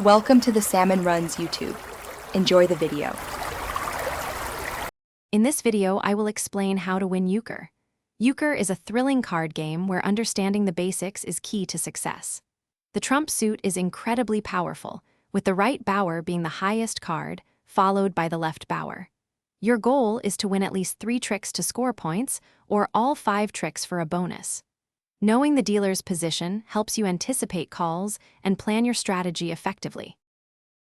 Welcome to the Salmon Runs YouTube. Enjoy the video. In this video, I will explain how to win Euchre. Euchre is a thrilling card game where understanding the basics is key to success. The trump suit is incredibly powerful, with the right bower being the highest card, followed by the left bower. Your goal is to win at least 3 tricks to score points, or all 5 tricks for a bonus. Knowing the dealer's position helps you anticipate calls and plan your strategy effectively.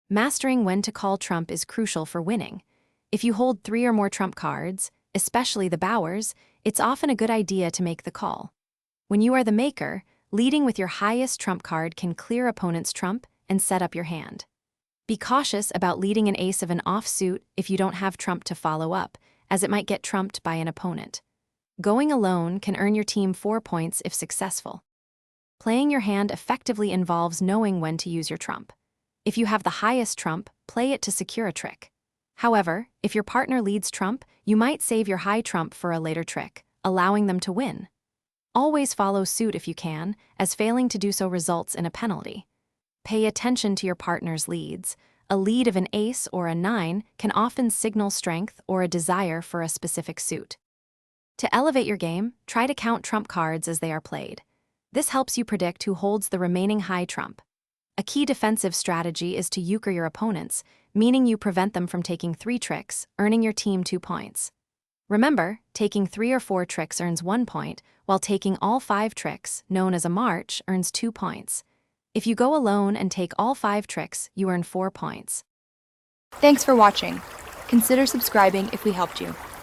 Mastering when to call trump is crucial for winning. If you hold 3 or more trump cards, especially the bowers, it's often a good idea to make the call. When you are the maker, leading with your highest trump card can clear opponent's trump and set up your hand. Be cautious about leading an ace of an offsuit if you don't have trump to follow up, as it might get trumped by an opponent. Going alone can earn your team 4 points if successful. Playing your hand effectively involves knowing when to use your trump. If you have the highest trump, play it to secure a trick. However, if your partner leads trump, you might save your high trump for a later trick, allowing them to win. Always follow suit if you can, as failing to do so results in a penalty. Pay attention to your partner's leads. A lead of an ace or a 9 can often signal strength or a desire for a specific suit. To elevate your game, try to count trump cards as they are played. This helps you predict who holds the remaining high trump. A key defensive strategy is to euchre your opponents, meaning you prevent them from taking 3 tricks, earning your team 2 points. Remember, taking 3 or 4 tricks earns 1 point, while taking all 5 tricks, known as a march, earns 2 points. If you go alone and take all 5 tricks, you earn 4 points. Thanks for watching. Consider subscribing if we helped you.